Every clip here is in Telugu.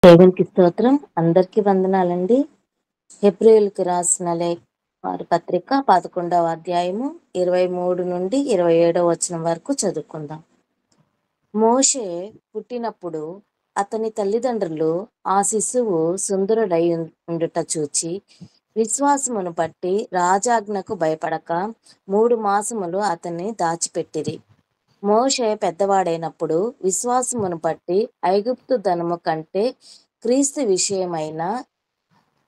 దేవునికి స్తోత్రం. అందరికీ వందనాలండి. హెబ్రీయులకు రాసిన వారి పత్రిక 11వ అధ్యాయము 23 నుండి 27వ వచనం వరకు చదువుకుందాం. మోషే పుట్టినప్పుడు అతని తల్లిదండ్రులు ఆ శిశువు సుందరుడై ఉండుట చూచి విశ్వాసమును బట్టి రాజాజ్ఞకు భయపడక 3 మాసములు అతన్ని దాచిపెట్టిరి. మోషే పెద్దవాడైనప్పుడు విశ్వాసమును బట్టి ఐగుప్తు ధనము కంటే క్రీస్తు విషయమైన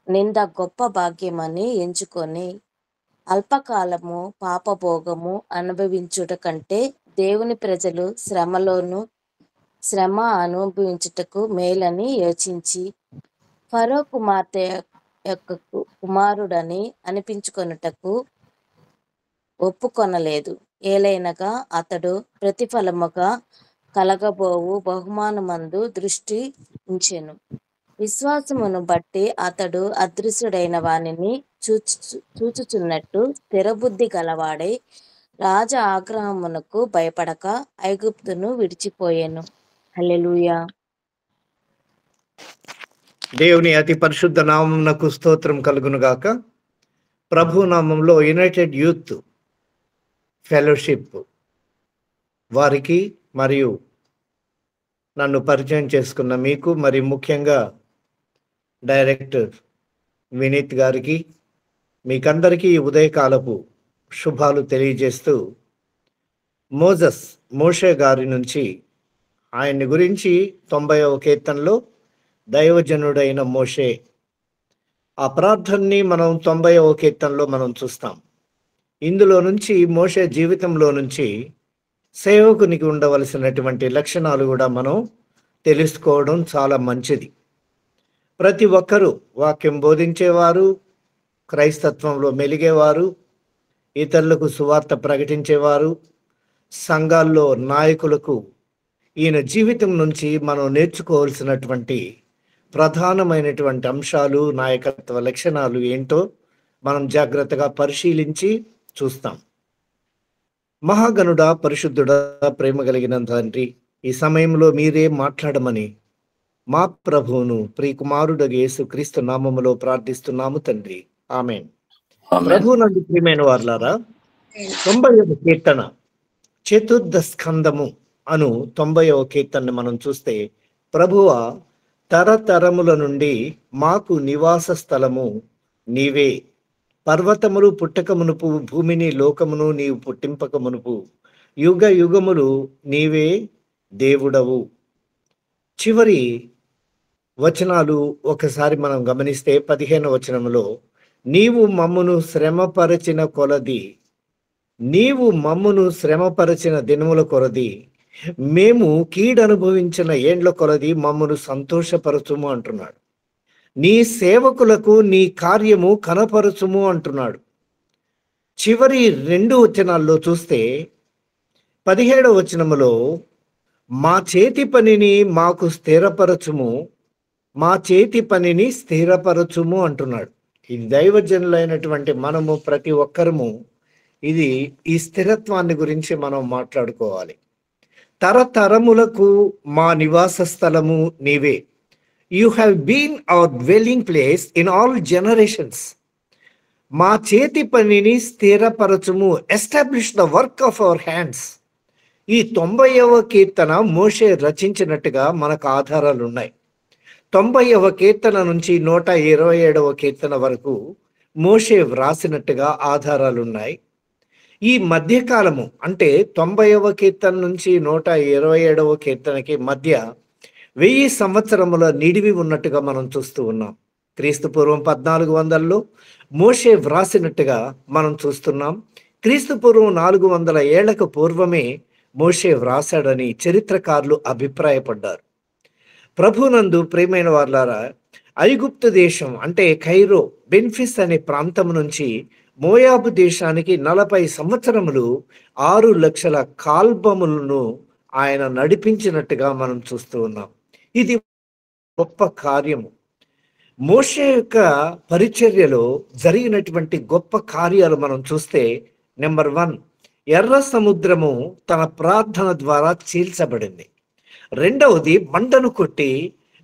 నింద గొప్ప భాగ్యమని ఎంచుకొని అల్పకాలము పాపభోగము అనుభవించుట కంటే దేవుని ప్రజలు శ్రమ అనుభవించుటకు మేలని యోచించి ఫరో కుమార్తె యొక్క కుమారుడని అనిపించుకొనుటకు ఒప్పుకొనలేదు. ఏలైనగా అతడు ప్రతిఫలముగా కలగబోవు బహుమానమందు దృష్టి ఉంచెను. విశ్వాసమును బట్టి అతడు అదృశ్యుడైన వానిని చూచుచున్నట్టు స్థిరబుద్ధి గలవాడై రాజ ఆగ్రహమునకు భయపడక ఐగుప్తును విడిచిపోయెను. హల్లెలూయా. దేవుని అతి పరిశుద్ధ నామమునకు స్తోత్రం కలుగునుగాక. ప్రభు నామంలో యునైటెడ్ యూత్ ఫెలోషిప్ వారికి మరియు నన్ను పరిచయం చేసుకున్న మీకు, మరి ముఖ్యంగా డైరెక్టర్ వినీత్ గారికి, మీకందరికీ ఉదయకాలపు శుభాలు తెలియజేస్తూ, మోషే గారి నుంచి ఆయన్ని గురించి 90వ కీర్తనలో దైవజనుడైన మోషే ఆ ప్రార్థనని మనం 90వ కీర్తనలో మనం చూస్తాం. ఇందులో నుంచి మోషే జీవితంలో నుంచి సేవకునికి ఉండవలసినటువంటి లక్షణాలు కూడా మనం తెలుసుకోవడం చాలా మంచిది. ప్రతి ఒక్కరూ వాక్యం బోధించేవారు, క్రైస్తత్వంలో మెలిగేవారు, ఇతరులకు సువార్త ప్రకటించేవారు, సంఘాల్లో నాయకులకు ఈయన జీవితం నుంచి మనం నేర్చుకోవాల్సినటువంటి ప్రధానమైనటువంటి అంశాలు, నాయకత్వ లక్షణాలు ఏంటో మనం జాగ్రత్తగా పరిశీలించి చూస్తాం. మహాగణుడా, పరిశుద్ధుడా, ప్రేమ కలిగిన తండ్రి, ఈ సమయంలో మీరే మాట్లాడమని మా ప్రభువును ప్రియకుమారుడు యేసుక్రీస్తు నామములో ప్రార్థిస్తున్నాము తండ్రి, ఆమేన్. ప్రభువునందు ప్రియమైన వారలారా, 90వ కీర్తన చతుర్థ స్కందము అను 90వ కీర్తనని మనం చూస్తే, ప్రభువా తరతరముల నుండి మాకు నివాస స్థలము నీవే, పర్వతములు పుట్టక మునుపు భూమిని లోకమును నీవు పుట్టింపక మునుపు యుగ యుగములు నీవే దేవుడవు. చివరి వచనాలు ఒకసారి మనం గమనిస్తే 15వ వచనంలో, నీవు మమ్మును శ్రమపరచిన దినముల కొలది మేము కీడనుభవించిన ఏండ్ల కొలది మమ్మను సంతోషపరచుము అంటున్నాడు. నీ సేవకులకు నీ కార్యము కనపరచుము అంటున్నాడు. చివరి 2 వచనాల్లో చూస్తే 17వ వచనములో, మా చేతి పనిని స్థిరపరచుము అంటున్నాడు. ఇది దైవజనులైనటువంటి మనము ప్రతి ఒక్కరము ఈ స్థిరత్వాన్ని గురించి మనం మాట్లాడుకోవాలి. తరతరములకు మా నివాస స్థలము నీవే. You have been our dwelling place in all generations. మా చేతి పనిని స్థిరపరచుము, establish the work of our hands. ఈ 90వ కీర్తన మోషే రచించినట్టుగా మనకు ఆధారాలు ఉన్నాయి. 90వ కీర్తన నుంచి 127వ కీర్తన వరకు మోషే వ్రాసినట్టుగా ఆధారాలు ఉన్నాయి. ఈ మధ్యకాలము అంటే 90వ కీర్తన నుంచి 127వ కీర్తనకి మధ్య 1000 సంవత్సరముల నిడివి ఉన్నట్టుగా మనం చూస్తూ ఉన్నాం. క్రీస్తు పూర్వం 1400లో మోషే వ్రాసినట్టుగా మనం చూస్తున్నాం. క్రీస్తు పూర్వం 400 ఏళ్లకు పూర్వమే మోషే వ్రాసాడని చరిత్రకారులు అభిప్రాయపడ్డారు. ప్రభునందు ప్రియమైన వారలారా, ఐగుప్తు దేశం అంటే కైరో, బెన్ఫిస్ అనే ప్రాంతం నుంచి మోయాబు దేశానికి 40 సంవత్సరములు 6 లక్షల కాల్బములను ఆయన నడిపించినట్టుగా మనం చూస్తూ ఉన్నాం. ఇది గొప్ప కార్యము. మోషే యొక్క పరిచర్యలో జరిగినటువంటి గొప్ప కార్యాలు మనం చూస్తే, నెంబర్ 1, ఎర్ర సముద్రము తన ప్రార్థన ద్వారా చీల్చబడింది. రెండవది, మంటను కొట్టి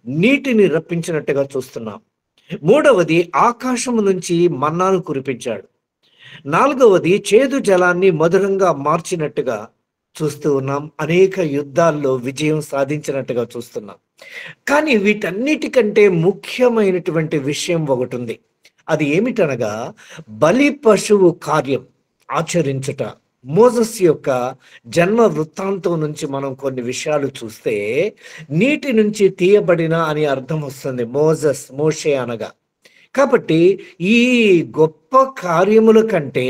నీటిని రప్పించినట్టుగా చూస్తున్నాం. మూడవది ఆకాశము నుంచి మన్నాను కురిపించాడు. నాలుగవది చేదు జలాన్ని మధురంగా మార్చినట్టుగా చూస్తూ ఉన్నాం. అనేక యుద్ధాల్లో విజయం సాధించినట్టుగా చూస్తున్నాం. కానీ వీటన్నిటికంటే ముఖ్యమైనటువంటి విషయం ఒకటి ఉంది. అది ఏమిటనగా బలి పశువు కార్యం ఆచరించుట. మోసెస్ యొక్క జన్మ వృత్తాంతం నుంచి మనం కొన్ని విషయాలు చూస్తే నీటి నుంచి తీయబడిన అని అర్థం వస్తుంది. మోషే అనగా. కాబట్టి ఈ గొప్ప కార్యముల కంటే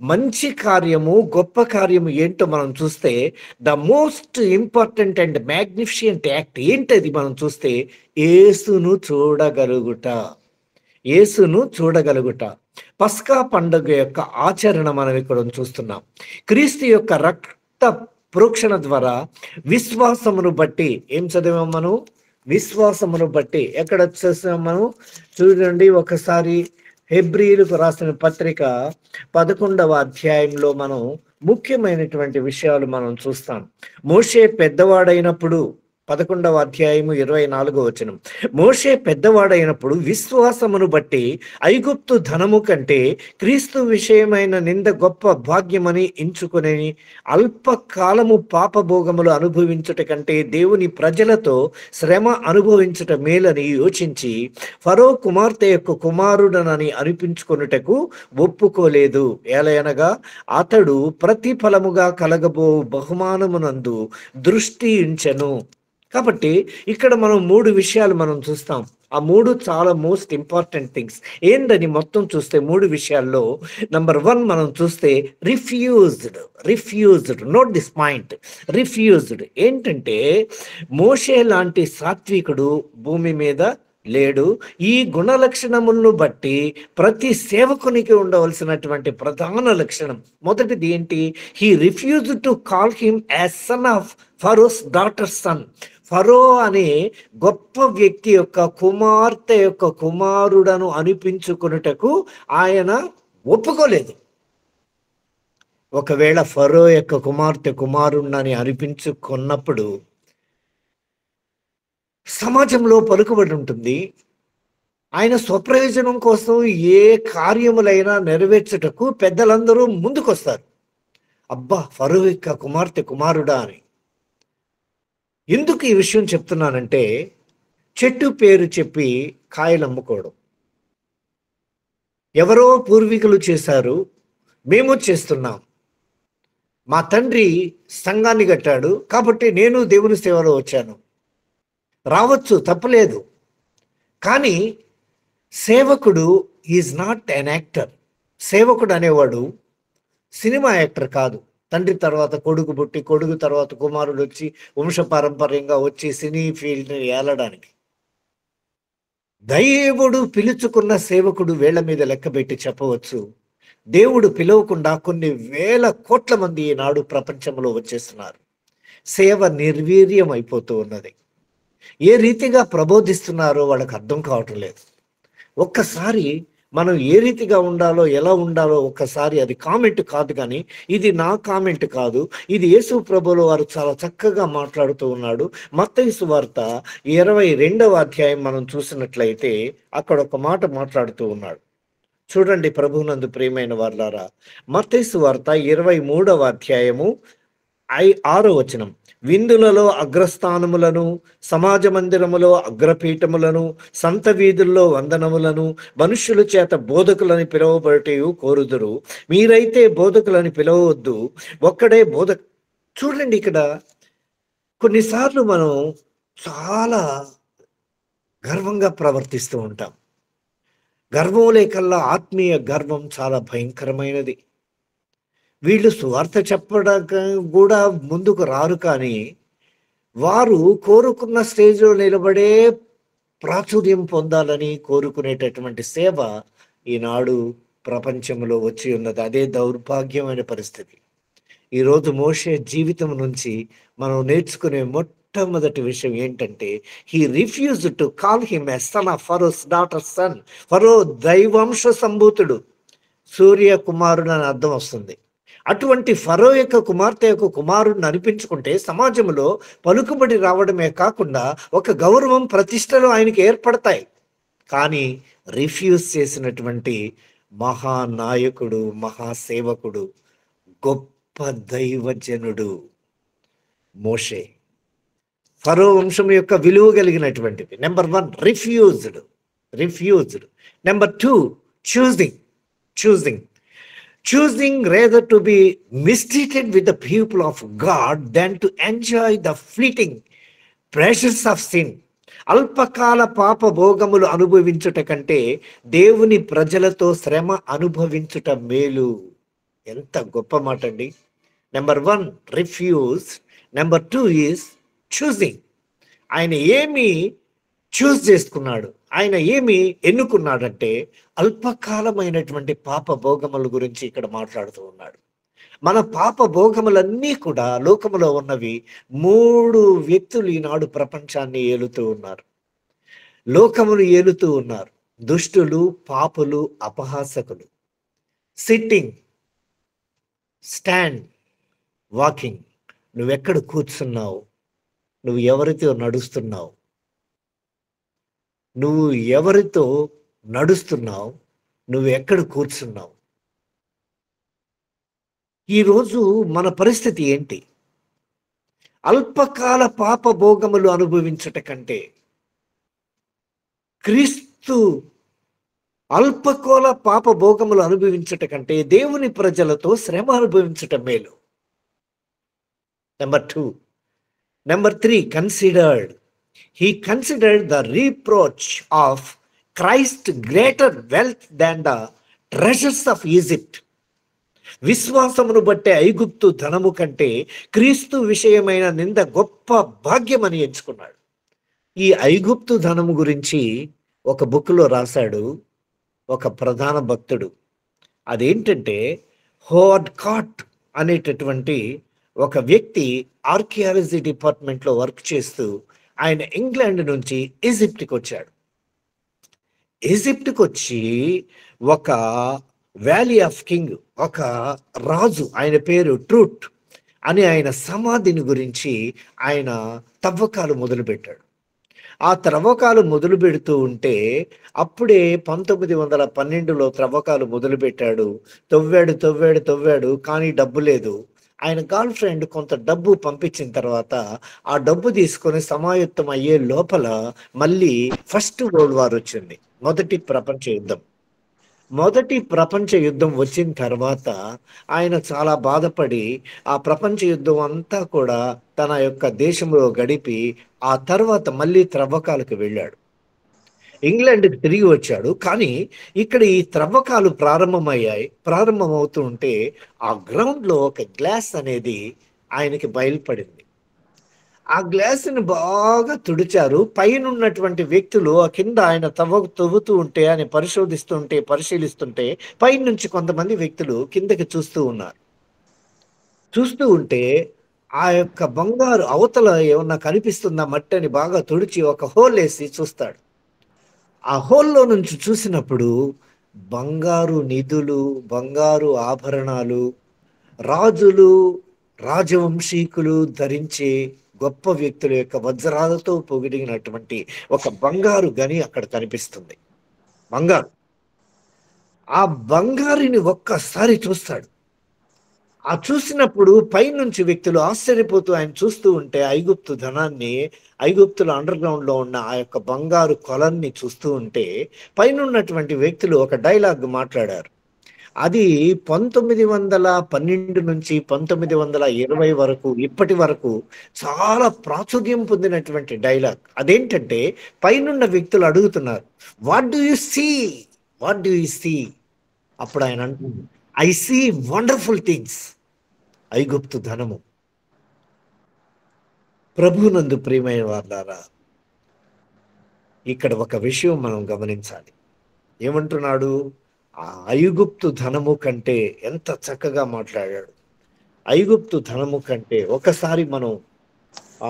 మంచి కార్యము, గొప్ప కార్యము ఏంటో మనం చూస్తే the most important and magnificent act ఏంటది మనం చూస్తే యేసును చూడగలుగుట. యేసును చూడగలుగుట. పస్కా పండుగ యొక్క ఆచరణ మనం ఇక్కడ చూస్తున్నాం. క్రీస్తు యొక్క రక్త ప్రోక్షణ ద్వారా విశ్వాసమును బట్టి ఏం చదివాం మనం? విశ్వాసమును బట్టి ఎక్కడ చూసాం మనం? చూడండి ఒకసారి హెబ్రీయులకు రాసిన పత్రిక 11వ అధ్యాయంలో మనం ముఖ్యమైనటువంటి విషయాలు మనం చూస్తాం. మోషే పెద్దవాడైనప్పుడు 11వ అధ్యాయము 24వ వచనం. మోషే పెద్దవాడైనప్పుడు విశ్వాసమును బట్టి ఐగుప్తు ధనము కంటే క్రీస్తు విషయమైన నింద గొప్ప భాగ్యమని ఎంచుకుని అల్పకాలము పాపభోగములు అనుభవించుట కంటే దేవుని ప్రజలతో శ్రమ అనుభవించుట మేలని యోచించి ఫరో కుమార్తె యొక్క కుమారుడనని అనిపించుకొనుటకు ఒప్పుకోలేదు. ఏలయనగా అతడు ప్రతిఫలముగా కలగబో బహుమానమునందు దృష్టి ఉంచెను. కాబట్టి ఇక్కడ మనం 3 విషయాలు మనం చూస్తాం. ఆ 3 చాలా మోస్ట్ ఇంపార్టెంట్ థింగ్స్ ఏందని మొత్తం చూస్తే 3 విషయాల్లో నంబర్ 1 మనం చూస్తే refused. Note this point. Refused ఏంటంటే మోషే లాంటి సాత్వికుడు భూమి మీద లేడు. ఈ గుణ లక్షణములను బట్టి ప్రతి సేవకునికి ఉండవలసినటువంటి ప్రధాన లక్షణం మొదటిది ఏంటి? He refused to call him as son of Pharaoh's daughter son. Pharaoh అనే గొప్ప వ్యక్తి యొక్క కుమార్తె యొక్క కుమారుడను అనిపించుకున్నటకు ఆయన ఒప్పుకోలేదు. ఒకవేళ ఫరో యొక్క కుమార్తె కుమారుణ్ణని అనిపించుకున్నప్పుడు సమాజంలో పలుకుబడి ఉంటుంది. ఆయన స్వప్రయోజనం కోసం ఏ కార్యములైనా నెరవేర్చుటకు పెద్దలందరూ ముందుకొస్తారు. అబ్బా, ఫరో యొక్క కుమార్తె కుమారుడా అని. ఎందుకు ఈ విషయం చెప్తున్నానంటే చెట్టు పేరు చెప్పి కాయలు అమ్ముకోవడం. ఎవరో పూర్వీకులు చేశారు, మేము చేస్తున్నాం. మా తండ్రి సంఘాన్ని కట్టాడు కాబట్టి నేను దేవుని సేవలో వచ్చాను. రావచ్చు, తప్పలేదు. కానీ సేవకుడు ఈజ్ నాట్ ఎన్ యాక్టర్. సేవకుడు అనేవాడు సినిమా యాక్టర్ కాదు. తండ్రి తర్వాత కొడుకు పుట్టి, కొడుకు తర్వాత కుమారుడు వచ్చి వంశపారంపర్యంగా వచ్చి సినీ ఫీల్డ్ని ఏలడానికి. దేవుడు పిలుచుకున్న సేవకుడు వేళ్ల మీద లెక్కబెట్టి చెప్పవచ్చు. దేవుడు పిలవకుండా కొన్ని వేల కోట్ల మంది ఈనాడు ప్రపంచంలో వచ్చేస్తున్నారు. సేవ నిర్వీర్యం అయిపోతూ ఉన్నది. ఏ రీతిగా ప్రబోధిస్తున్నారో వాళ్ళకి అర్థం కావటం లేదు. ఒక్కసారి మనం ఏ రీతిగా ఉండాలో, ఎలా ఉండాలో ఒక్కసారి అది కామెంట్ కాదు, కానీ ఇది నా కామెంట్ కాదు, ఇది యేసు ప్రభువుల వారు చాలా చక్కగా మాట్లాడుతూ ఉన్నాడు. మత్తయి సువార్త 22వ అధ్యాయం మనం చూసినట్లయితే అక్కడ ఒక మాట మాట్లాడుతూ ఉన్నాడు. చూడండి ప్రభువునందు ప్రియమైన వారులారా, మత్తయి సువార్త 23వ అధ్యాయము 6వ వచనం. విందులలో అగ్రస్థానములను, సమాజ మందిరములో అగ్రపీఠములను, సంత వీధుల్లో వందనములను, మనుష్యుల చేత బోధకులని పిలువబడటయు కోరుదురు. మీరైతే బోధకులని పిలవవద్దు, ఒక్కడే బోధక. చూడండి, ఇక్కడ కొన్నిసార్లు మనం చాలా గర్వంగా ప్రవర్తిస్తూ ఉంటాం. గర్వం లేకల్లా ఆత్మీయ గర్వం చాలా భయంకరమైనది. వీళ్ళు సువార్త చెప్పడానికి కూడా ముందుకు రారు, కానీ వారు కోరుకున్న స్టేజ్లో నిలబడే ప్రాచుర్యం పొందాలని కోరుకునేటటువంటి సేవ ఈనాడు ప్రపంచంలో వచ్చి ఉన్నది. అదే దౌర్భాగ్యమైన పరిస్థితి. ఈరోజు మోషే జీవితం నుంచి మనం నేర్చుకునే మొట్టమొదటి విషయం ఏంటంటే he refused to call him a son of Pharaoh's daughter son. Pharaoh దైవాంశ సంభూతుడు, సూర్య కుమారుడు అని అర్థం వస్తుంది. అటువంటి ఫరో యొక్క కుమార్తె యొక్క కుమారుడిని అనిపించుకుంటే సమాజంలో పలుకుబడి రావడమే కాకుండా ఒక గౌరవం ప్రతిష్టలు ఆయనకి ఏర్పడతాయి. కానీ రిఫ్యూజ్ చేసినటువంటి మహానాయకుడు, మహాసేవకుడు, గొప్ప దైవజనుడు మోషే. ఫరో వంశం యొక్క విలువ కలిగినటువంటిది. Number 1 refused. Number 2 choosing rather to be mistreated with the people of God than to enjoy the fleeting pleasures of sin. అల్పకాల పాప భోగములు అనుభవించుట కంటే దేవుని ప్రజలతో శ్రమ అనుభవించుట మేలు. ఎంత గొప్ప మాట అండి. Number 1 refuse, number 2 is choosing. ఆయన ఏమి చూస్ చేసుకున్నాడు, ఆయన ఏమి ఎన్నుకున్నాడంటే అల్పకాలమైనటువంటి పాప భోగముల గురించి ఇక్కడ మాట్లాడుతూ ఉన్నాడు. మన పాప భోగములన్నీ కూడా లోకములో ఉన్నవి 3 వ్యక్తులు ఈనాడు ప్రపంచాన్ని ఏలుతూ ఉన్నారు, లోకమును ఏలుతూ ఉన్నారు. దుష్టులు, పాపులు, అపహాసకులు. Sitting, stand, walking. నువ్వెక్కడ కూర్చున్నావు, నువ్వు ఎవరితో నడుస్తున్నావు, నువ్వు ఎవరితో నడుస్తున్నావు, నువ్వు ఎక్కడ కూర్చున్నావు. ఈరోజు మన పరిస్థితి ఏంటి? అల్పకాల పాప భోగములు అనుభవించుట కంటే క్రీస్తు అల్పకాల పాప భోగములు అనుభవించుట కంటే దేవుని ప్రజలతో శ్రమ అనుభవించుట మేలు. Number 2. Number 3 considered. He considered the reproach of Christ greater wealth than the treasures of Egypt. విశ్వాసమును బట్టే ఐగుప్తు ధనము కంటే క్రీస్తు విషయమైన నింద గొప్ప భాగ్యమని ఎంచుకున్నాడు. ఈ ఐగుప్తు ధనము గురించి ఒక బుక్లో రాశాడు ఒక ప్రధాన భక్తుడు. అదేంటంటే హోవర్డ్ కాట్ అనేటటువంటి ఒక వ్యక్తి ఆర్కియాలజీ డిపార్ట్మెంట్లో వర్క్ చేస్తూ ఆయన ఇంగ్లాండ్ నుంచి ఈజిప్ట్కి వచ్చాడు. ఈజిప్ట్కి వచ్చి ఒక వ్యాలీ ఆఫ్ కింగ్, ఒక రాజు, ఆయన పేరు ట్రూట్ అని ఆయన సమాధిని గురించి ఆయన తవ్వకాలు మొదలుపెట్టాడు. ఆ త్రవ్వకాలు మొదలు పెడుతూ ఉంటే అప్పుడే 1912లో త్రవ్వకాలు మొదలుపెట్టాడు. తవ్వాడు కానీ డబ్బు లేదు. ఆయన గర్ల్ ఫ్రెండ్ కొంత డబ్బు పంపించిన తర్వాత ఆ డబ్బు తీసుకొని సమాయుత్తం అయ్యే లోపల మళ్ళీ ఫస్ట్ వరల్డ్ వార్ వచ్చింది, మొదటి ప్రపంచ యుద్ధం వచ్చిన తర్వాత ఆయన చాలా బాధపడి ఆ ప్రపంచ యుద్ధం అంతా కూడా తన యొక్క దేశంలో గడిపి ఆ తర్వాత మళ్ళీ త్రవ్వకాలకు వెళ్ళాడు. ఇంగ్లాండ్కి తిరిగి వచ్చాడు. కానీ ఇక్కడ ఈ త్రవ్వకాలు ప్రారంభమవుతూ ఉంటే ఆ గ్రౌండ్లో ఒక గ్లాస్ అనేది ఆయనకి బయలుపడింది. ఆ గ్లాసుని బాగా తుడిచారు. పైన ఉన్నటువంటి వ్యక్తులు ఆ కింద ఆయన తవ్వుతూ ఉంటే, ఆయన పరిశీలిస్తుంటే పైన నుంచి కొంతమంది వ్యక్తులు కిందకి చూస్తూ ఉన్నారు. చూస్తూ ఉంటే ఆ యొక్క బంగారు అవతల ఏమన్నా కనిపిస్తుందా మట్టి అని బాగా తుడిచి ఒక హోల్ వేసి చూస్తాడు. ఆ హోల్లో నుంచి చూసినప్పుడు బంగారు నిధులు, బంగారు ఆభరణాలు, రాజులు, రాజవంశీకులు ధరించే గొప్ప వ్యక్తుల యొక్క వజ్రాలతో పొగిడినటువంటి ఒక బంగారు గని అక్కడ కనిపిస్తుంది. ఆ బంగారుని ఒక్కసారి చూస్తాడు. ఆ చూసినప్పుడు పైనుంచి వ్యక్తులు ఆశ్చర్యపోతూ ఆయన చూస్తూ ఉంటే ఐగుప్తు ధనాన్ని, ఐగుప్తుల అండర్ గ్రౌండ్ లో ఉన్న ఆ యొక్క బంగారు కొలన్ని చూస్తూ ఉంటే పైన ఉన్నటువంటి వ్యక్తులు ఒక డైలాగ్ మాట్లాడారు. అది 1912 నుంచి 1920 వరకు ఇప్పటి వరకు చాలా ప్రాచుర్యం పొందినటువంటి డైలాగ్. అదేంటంటే పైనున్న వ్యక్తులు అడుగుతున్నారు, వాట్ డూ యు సీ? అప్పుడు ఆయన అంటుంది, ఐ సీ వండర్ఫుల్ థింగ్స్. ఐగుప్తు ధనము. ప్రభునందు ప్రియమైన వారులారా, ఇక్కడ ఒక విషయం మనం గమనించాలి. ఏమంటున్నాడు? ఆ ఐగుప్తు ధనము కంటే, ఎంత చక్కగా మాట్లాడాడు. ఐగుప్తు ధనము కంటే ఒకసారి మనం ఆ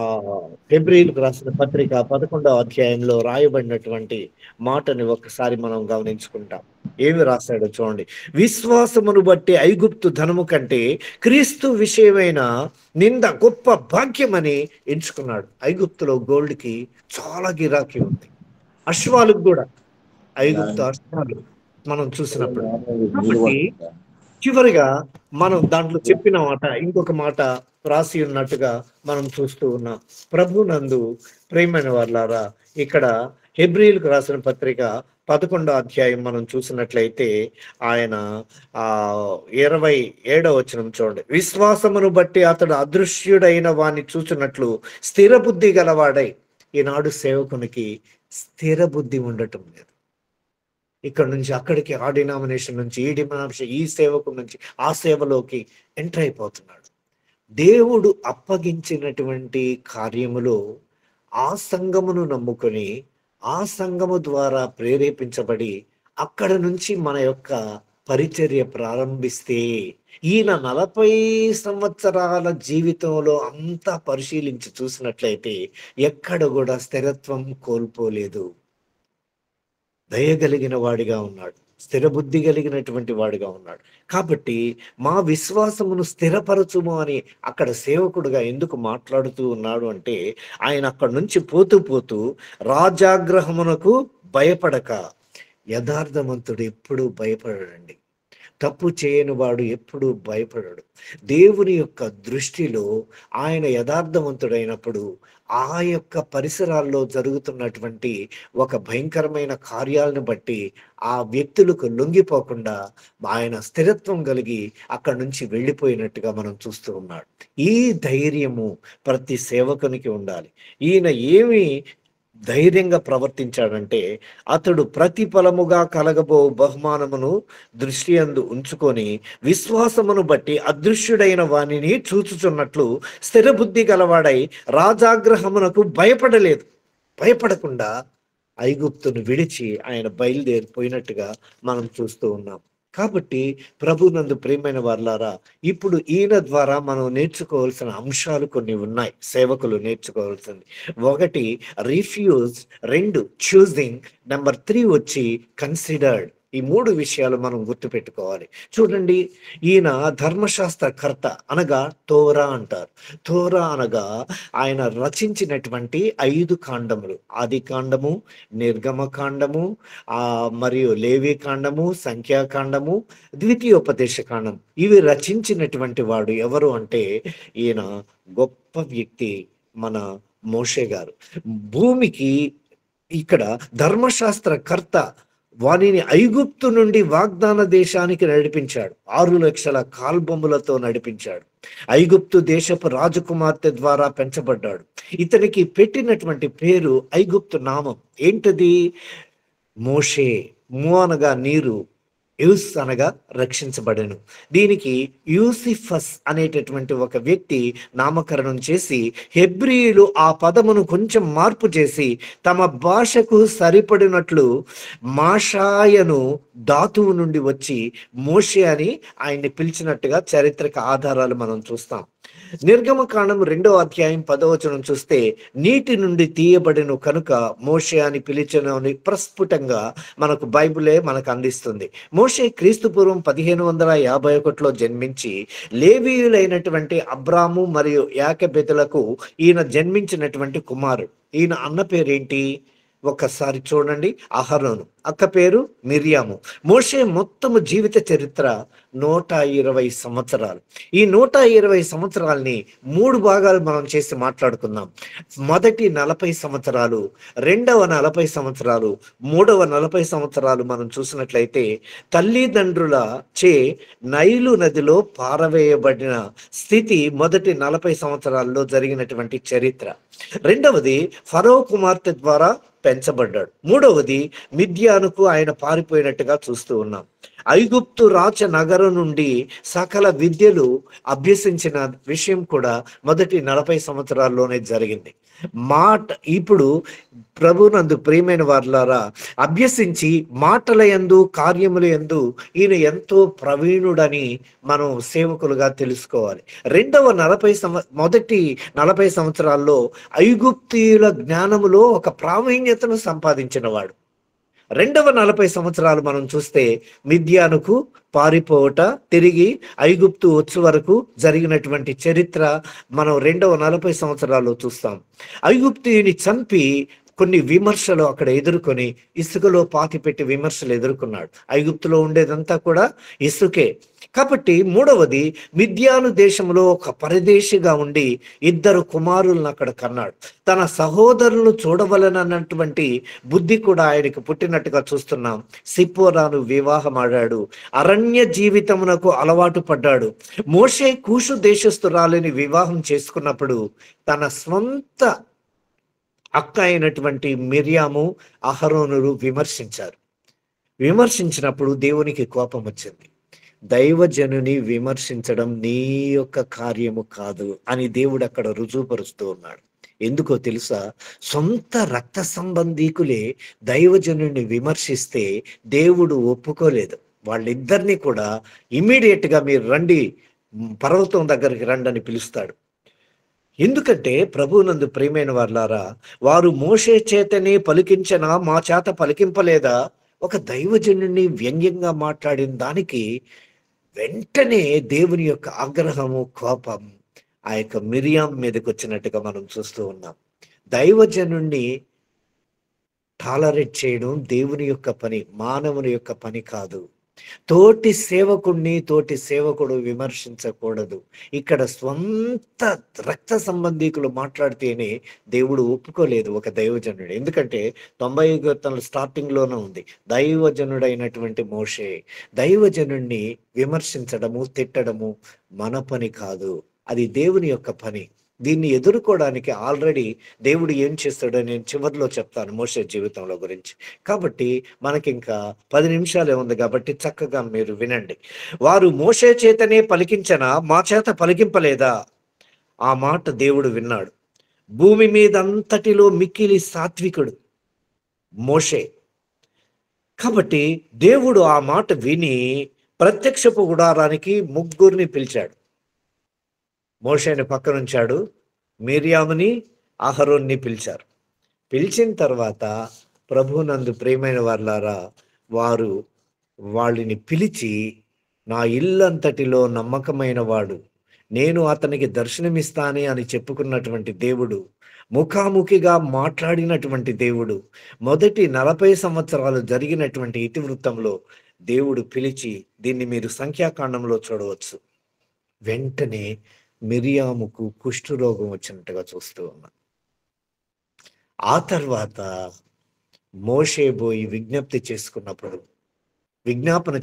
హెబ్రీయులకు రాసిన పత్రిక 11వ అధ్యాయంలో రాయబడినటువంటి మాటని ఒక్కసారి మనం గమనించుకుంటాం. ఏమి రాశాడో చూడండి. విశ్వాసమును బట్టి ఐగుప్తు ధనము కంటే క్రీస్తు విషయమైన నింద గొప్ప భాగ్యమని ఎంచుకున్నాడు. ఐగుప్తులో గోల్డ్‌కి చాలా గిరాకీ ఉంది. అశ్వాలకు గూడా. ఐగుప్తు అశ్వాలు మనం చూసినప్పుడు. కాబట్టి చివరిగా మనం దాంట్లో చెప్పిన మాట, ఇంకొక మాట రాసి ఉన్నట్టుగా మనం చూస్తూ ఉన్నాం. ప్రభునందు ప్రియమైన వాళ్ళారా, ఇక్కడ హెబ్రీయులకు రాసిన పత్రిక 11వ అధ్యాయం మనం చూసినట్లయితే ఆయన 27వ వచనం చూడండి. విశ్వాసమును బట్టి అతడు అదృశ్యుడైన వాణ్ణి చూచున్నట్లు స్థిర బుద్ధి గలవాడై. ఈనాడు సేవకునికి స్థిర బుద్ధి ఉండటం లేదు. ఇక్కడ నుంచి అక్కడికి, ఆ డినామినేషన్ నుంచి ఈ డినామినేషన్, ఈ సేవకు నుంచి ఆ సేవలోకి ఎంటర్ అయిపోతున్నాడు. దేవుడు అప్పగించినటువంటి కార్యములో ఆ సంఘమును నమ్ముకొని, ఆ సంఘము ద్వారా ప్రేరేపించబడి, అక్కడ నుంచి మన యొక్క పరిచర్య ప్రారంభిస్తే, ఈయన 40 సంవత్సరాల జీవితంలో అంతా పరిశీలించి చూసినట్లయితే ఎక్కడ కూడా స్థిరత్వం కోల్పోలేదు. దయగలిగిన వాడిగా ఉన్నాడు. స్థిర బుద్ధి కలిగినటువంటి వాడిగా ఉన్నాడు. కాబట్టి మా విశ్వాసమును స్థిరపరచుము అని అక్కడ సేవకుడుగా ఎందుకు మాట్లాడుతూ ఉన్నాడు అంటే, ఆయన అక్కడి నుంచి పోతూ పోతూ రాజాగ్రహమునకు భయపడక. యథార్థవంతుడు ఎప్పుడూ భయపడడండి. తప్పు చేయని వాడు ఎప్పుడూ భయపడడు. దేవుని యొక్క దృష్టిలో ఆయన యథార్థవంతుడైనప్పుడు ఆ యొక్క పరిసరాల్లో జరుగుతున్నటువంటి ఒక భయంకరమైన కార్యాలను బట్టి ఆ వ్యక్తులకు లొంగిపోకుండా ఆయన స్థిరత్వం కలిగి అక్కడి నుంచి వెళ్ళిపోయినట్టుగా మనం చూస్తూ ఉన్నాడు. ఈ ధైర్యము ప్రతి సేవకునికి ఉండాలి. ఈయన ఏమి ధైర్యంగా ప్రవర్తించాడంటే, అతడు ప్రతిఫలముగా కలగబో బహుమానమును దృష్టి యందు ఉంచుకొని విశ్వాసమును బట్టి అదృశ్యుడైన వానిని చూచుచున్నట్లు స్థిర బుద్ధి గలవాడై రాజాగ్రహమునకు భయపడకుండా ఐగుప్తును విడిచి ఆయన బయలుదేరిపోయినట్టుగా మనం చూస్తూ ఉన్నాం. కాబట్టి ప్రభునందు ప్రియమైన వారలారా, ఇప్పుడు ఈయన ద్వారా మనం నేర్చుకోవాల్సిన అంశాలు కొన్ని ఉన్నాయి. సేవకులు నేర్చుకోవాల్సింది 1 రిఫ్యూజ్, 2 చూజింగ్, నెంబర్ 3 వచ్చి కన్సిడర్డ్. ఈ 3 విషయాలు మనం గుర్తుపెట్టుకోవాలి. చూడండి, ఈయన ధర్మశాస్త్రకర్త అనగా తోరా అంటారు. తోరా అనగా ఆయన రచించినటువంటి 5 కాండములు. ఆది కాండము, నిర్గమ కాండము, మరియు లేవి కాండము, సంఖ్యాకాండము, ద్వితీయోపదేశ కాండం. ఇవి రచించినటువంటి వాడు ఎవరు అంటే, ఈయన గొప్ప వ్యక్తి, మన మోషే గారు. భూమికి ఇక్కడ ధర్మశాస్త్రకర్త. వానిని ఐగుప్తు నుండి వాగ్దాన దేశానికి నడిపించాడు. 6 లక్షల కాల్బొమ్మలతో నడిపించాడు. ఐగుప్తు దేశపు రాజకుమార్తె ద్వారా పెంచబడ్డాడు. ఇతనికి పెట్టినటువంటి పేరు ఐగుప్తు నామం ఏంటది? మోషే. మో అనగా నీరు, యూస్ అనగా రక్షించబడెను. దీనికి యూసిఫస్ అనేటటువంటి ఒక వ్యక్తి నామకరణం చేసి, హెబ్రీయులు ఆ పదమును కొంచెం మార్పు చేసి తమ భాషకు సరిపడినట్లు మాషాయను ధాతువు నుండి వచ్చి మోషే అని ఆయన్ని పిలిచినట్టుగా చారిత్రక ఆధారాలు మనం చూస్తాం. నిర్గమకాండం 2వ అధ్యాయం 10వ వచనం చూస్తే, నీటి నుండి తీయబడిన కనుక మోషే అని పిలిచెను అని ప్రస్ఫుటంగా మనకు బైబిలే మనకు అందిస్తుంది. మోషే క్రీస్తు పూర్వం 1551లో జన్మించి లేవీయులైనటువంటి అబ్రాము మరియు యాకెబెతులకు ఈయన జన్మించినటువంటి కుమారుడు. ఈయన అన్న పేరేంటి ఒక్కసారి చూడండి, అహరోను. అక్క పేరు మిరియాము. మోషే మొత్తము జీవిత చరిత్ర 120 సంవత్సరాలు. ఈ 120 సంవత్సరాల్ని 3 భాగాలు మనం చేసి మాట్లాడుకుందాం. మొదటి 40 సంవత్సరాలు, రెండవ 40 సంవత్సరాలు, మూడవ 40 సంవత్సరాలు మనం చూసినట్లయితే తల్లిదండ్రుల చే నైలు నదిలో పారవేయబడిన స్థితి మొదటి 40 సంవత్సరాల్లో జరిగినటువంటి చరిత్ర. రెండవది ఫరో కుమార్తె ద్వారా పెంచబడ్డాడు. మూడవది మిద్యానుకు ఆయన పారిపోయినట్టుగా చూస్తూ ఉన్నాం. ఐగుప్తు రాజ నగరం నుండి సకల విద్యలు అభ్యసించిన విషయం కూడా మొదటి 40 సంవత్సరాల్లోనే జరిగింది. మాట ఇప్పుడు ప్రభునందు ప్రియమైన వారులారా, అభ్యసించి మాటల యందు కార్యముల యందు ఈయన ఎంతో ప్రవీణుడని మనం సేవకులుగా తెలుసుకోవాలి. మొదటి 40 సంవత్సరాల్లో ఐగుప్తీయుల జ్ఞానములో ఒక ప్రావీణ్యతను సంపాదించిన వాడు. రెండవ 40 సంవత్సరాలు మనం చూస్తే మిద్యానుకు పారిపోవట, తిరిగి ఐగుప్తు వచ్చే వరకు జరిగినటువంటి చరిత్ర మనం రెండవ 40 సంవత్సరాల్లో చూస్తాం. ఐగుప్తీయుని చంపి కొన్ని విమర్శలు అక్కడ ఎదుర్కొని ఇసుకలో పాతిపెట్టి విమర్శలు ఎదుర్కొన్నాడు. ఐగుప్తులో ఉండేదంతా కూడా ఇసుకే. కాబట్టి మూడవది, మిద్యాను దేశంలో ఒక పరదేశిగా ఉండి 2 కుమారులను అక్కడ కన్నాడు. తన సహోదరులను చూడవలనన్నటువంటి బుద్ధి కూడా ఆయనకు పుట్టినట్టుగా చూస్తున్నాం. సిప్పోరాను వివాహమాడాడు. అరణ్య జీవితమునకు అలవాటు పడ్డాడు. మోషే కూషు దేశస్థురాలిని వివాహం చేసుకున్నప్పుడు తన స్వంత అక్క అయినటువంటి మిర్యాము, అహరోనులు విమర్శించినప్పుడు దేవునికి కోపం వచ్చింది. దైవజనుని విమర్శించడం నీ యొక్క కార్యము కాదు అని దేవుడు అక్కడ రుజువుపరుస్తూ ఉన్నాడు. ఎందుకో తెలుసా? సొంత రక్త సంబంధీకులే దైవజనుని విమర్శిస్తే దేవుడు ఒప్పుకోలేదు. వాళ్ళిద్దరినీ కూడా ఇమ్మీడియట్ గా మీరు రండి, పర్వతం దగ్గరికి రండి అని పిలుస్తాడు. ఎందుకంటే ప్రభువునందు ప్రియమైన వారులారా, వారు మోషే చేతనే పలికించనా మా చేత పలికింపలేదా? ఒక దైవజనుని వ్యంగ్యంగా మాట్లాడిన దానికి వెంటనే దేవుని యొక్క ఆగ్రహము, కోపం ఆ యొక్క మిరియాం మీదకి వచ్చినట్టుగా మనం చూస్తూ ఉన్నాం. దైవజనుణ్ణి టాలరేట్ చేయడం దేవుని యొక్క పని, మానవుని యొక్క పని కాదు. తోటి సేవకుడు విమర్శించకూడదు. ఇక్కడ స్వంత రక్త సంబంధీకులు మాట్లాడితేనే దేవుడు ఒప్పుకోలేదు ఒక దైవజనుడు. ఎందుకంటే 90 కీర్తనలు స్టార్టింగ్ లోనే ఉంది, దైవజనుడైనటువంటి మోషే. దైవజనుడిని విమర్శించడము, తిట్టడము మన పని కాదు, అది దేవుని యొక్క పని. దీన్ని ఎదుర్కోవడానికి ఆల్రెడీ దేవుడు ఏం చేస్తాడో నేను చివరిలో చెప్తాను మోషే జీవితంలో గురించి. కాబట్టి మనకి ఇంకా 10 నిమిషాలే ఉంది కాబట్టి చక్కగా మీరు వినండి. వారు మోషే చేతనే పలికించనా మా చేత పలికింపలేదా? ఆ మాట దేవుడు విన్నాడు. భూమి మీదంతటిలో మిక్కిలి సాత్వికుడు మోషే. కాబట్టి దేవుడు ఆ మాట విని ప్రత్యక్షపు గుడారానికి 3 పిలిచాడు. మోషేని పక్కనుంచాడు, మిర్యాముని, అహరోన్ని పిలిచారు. పిలిచిన తర్వాత ప్రభునందు ప్రియమైన వారులారా, వారు వాళ్ళని పిలిచి, నా ఇల్లంతటిలో నమ్మకమైన వాడు, నేను అతనికి దర్శనమిస్తానే అని చెప్పుకున్నటువంటి దేవుడు, ముఖాముఖిగా మాట్లాడినటువంటి దేవుడు, మొదటి 40 సంవత్సరాలు జరిగినటువంటి ఇతివృత్తంలో దేవుడు పిలిచి, దీన్ని మీరు సంఖ్యాకాండంలో చూడవచ్చు. వెంటనే మిరియాముకు కుష్ఠరోగం వచ్చినట్టుగా చూస్తూ ఉన్నాం. ఆ తర్వాత మోషే పోయి విజ్ఞాపన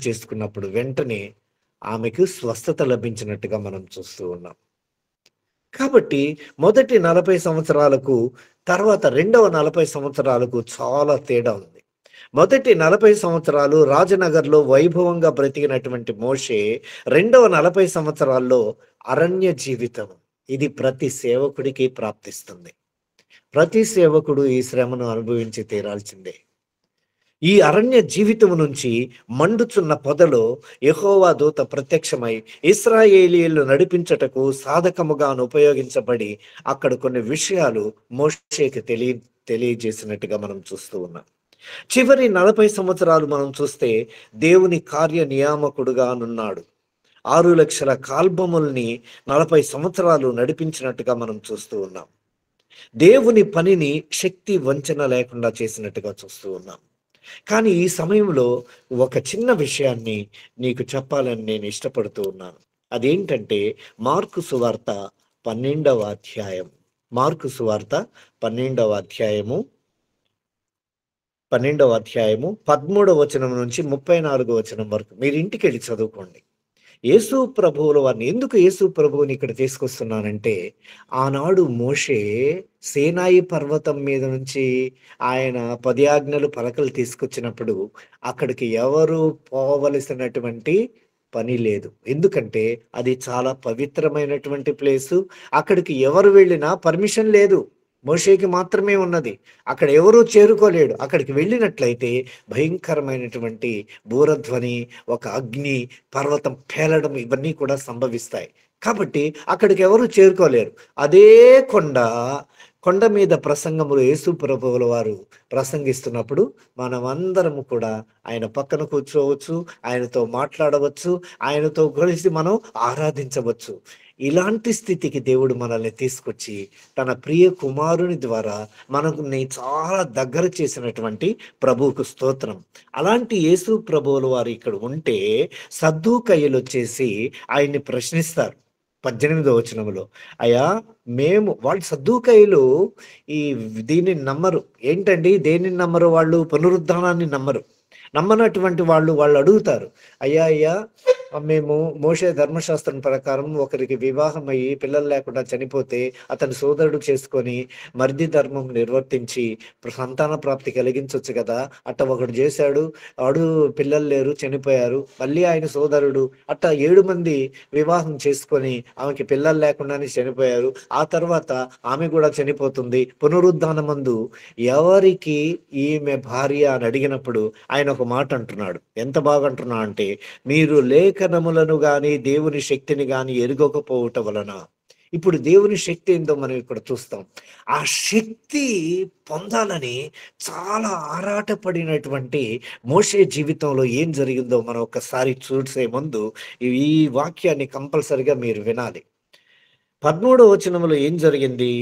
చేసుకున్నప్పుడు వెంటనే ఆమెకు స్వస్థత లభించినట్టుగా మనం చూస్తూ ఉన్నాం. కాబట్టి మొదటి 40 సంవత్సరాలకు తర్వాత రెండవ 40 సంవత్సరాలకు చాలా తేడా ఉంది. మొదటి 40 సంవత్సరాలు రాజనగర్లో వైభవంగా బ్రతికినటువంటి మోషే రెండవ 40 సంవత్సరాల్లో అరణ్య జీవితం. ఇది ప్రతి సేవకుడికి ప్రాప్తిస్తుంది. ప్రతి సేవకుడు ఈ శ్రమను అనుభవించి తీరాల్సిందే. ఈ అరణ్య జీవితం నుంచి మండుచున్న పొదలో యెహోవా దూత ప్రత్యక్షమై ఇశ్రాయేలీయులు నడిపించటకు సాధకముగాను ఉపయోగించబడి అక్కడ కొన్ని విషయాలు మోషేకి తెలియజేసినట్టుగా మనం చూస్తూ ఉన్నాం. చివరి 40 సంవత్సరాలు మనం చూస్తే దేవుని కార్య నియామకుడుగానున్నాడు. 6 లక్షల కాల్బముల్ని 40 సంవత్సరాలు నడిపించినట్టుగా మనం చూస్తూ ఉన్నాం. దేవుని పనిని శక్తి వంచన లేకుండా చేసినట్టుగా చూస్తూ ఉన్నాం. కానీ ఈ సమయంలో ఒక చిన్న విషయాన్ని నీకు చెప్పాలని నేను ఇష్టపడుతూ ఉన్నాను. అదేంటంటే మార్కు సువార్త 12వ అధ్యాయం. మార్కు సువార్త 12వ అధ్యాయము 13వ వచనం నుంచి 34వ వచనం వరకు మీరు ఇంటికి వెళ్ళి చదువుకోండి. యేసు ప్రభువుల వారిని ఎందుకు యేసు ప్రభువుని ఇక్కడ తీసుకొస్తున్నానంటే, ఆనాడు మోషే సేనాయి పర్వతం మీద నుంచి ఆయన 10 ఆజ్ఞలు పలకలు తీసుకొచ్చినప్పుడు అక్కడికి ఎవరు పోవలసినటువంటి పని లేదు. ఎందుకంటే అది చాలా పవిత్రమైనటువంటి ప్లేసు. అక్కడికి ఎవరు వెళ్ళినా పర్మిషన్ లేదు. మోషేకి మాత్రమే ఉన్నది. అక్కడ ఎవరూ చేరుకోలేడు. అక్కడికి వెళ్ళినట్లయితే భయంకరమైనటువంటి బూరధ్వని, ఒక అగ్ని, పర్వతం పేలడం ఇవన్నీ కూడా సంభవిస్తాయి. కాబట్టి అక్కడికి ఎవరు చేరుకోలేరు. అదే కొండ, కొండ మీద ప్రసంగములు యేసు ప్రభువుల వారు ప్రసంగిస్తున్నప్పుడు మనమందరము కూడా ఆయన పక్కన కూర్చోవచ్చు, ఆయనతో మాట్లాడవచ్చు, ఆయనతో కలిసి మనం ఆరాధించవచ్చు. ఇలాంటి స్థితికి దేవుడు మనల్ని తీసుకొచ్చి తన ప్రియ కుమారుని ద్వారా మనల్ని చాలా దగ్గర చేసినటువంటి ప్రభువుకు స్తోత్రం. అలాంటి యేసు ప్రభువుల వారు ఇక్కడ ఉంటే సద్దూకయ్యులు వచ్చేసి ఆయన్ని ప్రశ్నిస్తారు. 18వ వచనములో, అయ్యా మేము వాళ్ళు సద్దూకయ్యులు ఈ దీన్ని నమ్మరు. ఏంటండి దేనిని నమ్మరు? వాళ్ళు పునరుద్ధానాన్ని నమ్మరు. నమ్మనటువంటి వాళ్ళు అడుగుతారు, అయ్యా అయ్యా మేము మోషే ధర్మశాస్త్రం ప్రకారం ఒకరికి వివాహం అయ్యి పిల్లలు లేకుండా చనిపోతే అతని సోదరుడు చేసుకొని మరిది ధర్మం నిర్వర్తించి సంతాన ప్రాప్తి కలిగించవచ్చు కదా. అట్ట ఒకడు చేశాడు, వాడు పిల్లలు లేరు, చనిపోయారు. మళ్ళీ ఆయన సోదరుడు అట్ట 7 మంది వివాహం చేసుకొని ఆమెకి పిల్లలు లేకుండానే చనిపోయారు. ఆ తర్వాత ఆమె కూడా చనిపోతుంది. పునరుద్ధానమందు ఎవరికి ఈమె భార్య అని అడిగినప్పుడు ఆయన ఒక మాట అంటున్నాడు. ఎంత బాగా అంటున్నా అంటే, మీరు లేఖనములను గాని దేవుని శక్తిని గాని ఎరుగకపోవటం వలన. ఇప్పుడు దేవుని శక్తి ఏందో మనం ఇక్కడ చూస్తాం. ఆ శక్తి పొందాలని చాలా ఆరాటపడినటువంటి మోషే జీవితంలో ఏం జరిగిందో మనం ఒకసారి చూసే ముందు ఈ వాక్యాన్ని కంపల్సరిగా మీరు వినాలి. 13వ వచనంలో ఏం జరిగింది?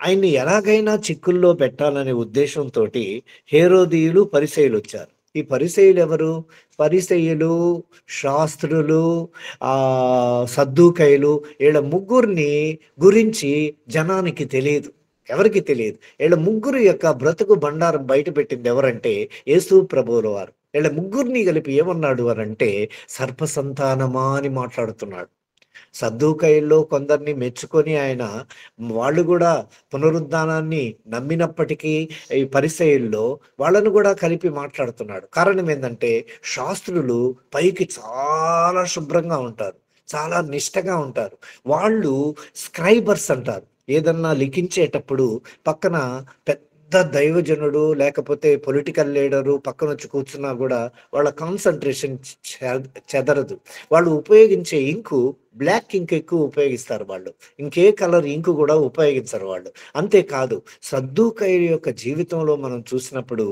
ఆయన్ని ఎలాగైనా చిక్కుల్లో పెట్టాలనే ఉద్దేశంతోటి హేరోదీయులు, పరిసయ్యులు వచ్చారు. ఈ పరిసయ్యులు ఎవరు? పరిసయ్యులు, శాస్త్రులు, సద్దూకయ్యులు, వీళ్ళ ముగ్గురిని గురించి జనానికి తెలియదు. ఎవరికి తెలియదు. వీళ్ళ ముగ్గురు యొక్క బ్రతుకు బండారం బయట పెట్టింది ఎవరంటే యేసు ప్రభువుల వారు. వీళ్ళ ముగ్గురిని కలిపి ఏమన్నాడు అనంటే, సర్ప సంతానమా అని మాట్లాడుతున్నాడు. సద్దూకయ్యుల్లో కొందరిని మెచ్చుకొని ఆయన, వాళ్ళు కూడా పునరుద్ధానాన్ని నమ్మినప్పటికీ ఈ పరిసయ్యుల్లో వాళ్ళను కూడా కలిపి మాట్లాడుతున్నాడు. కారణం ఏంటంటే, శాస్త్రులు పైకి చాలా శుభ్రంగా ఉంటారు, చాలా నిష్టగా ఉంటారు. వాళ్ళు స్క్రైబర్స్ అంటారు. ఏదన్నా లిఖించేటప్పుడు పక్కన పెద్ద దైవజనుడు లేకపోతే పొలిటికల్ లీడరు పక్కన వచ్చి కూర్చున్నా కూడా వాళ్ళ కాన్సన్ట్రేషన్ చెదరదు. వాళ్ళు ఉపయోగించే ఇంకు బ్లాక్ ఇంక్ ఎక్కువ ఉపయోగిస్తారు. వాళ్ళు ఇంకే కలర్ ఇంకు కూడా ఉపయోగించరు వాళ్ళు. అంతేకాదు, సద్దూకయ్యుల యొక్క జీవితంలో మనం చూసినప్పుడు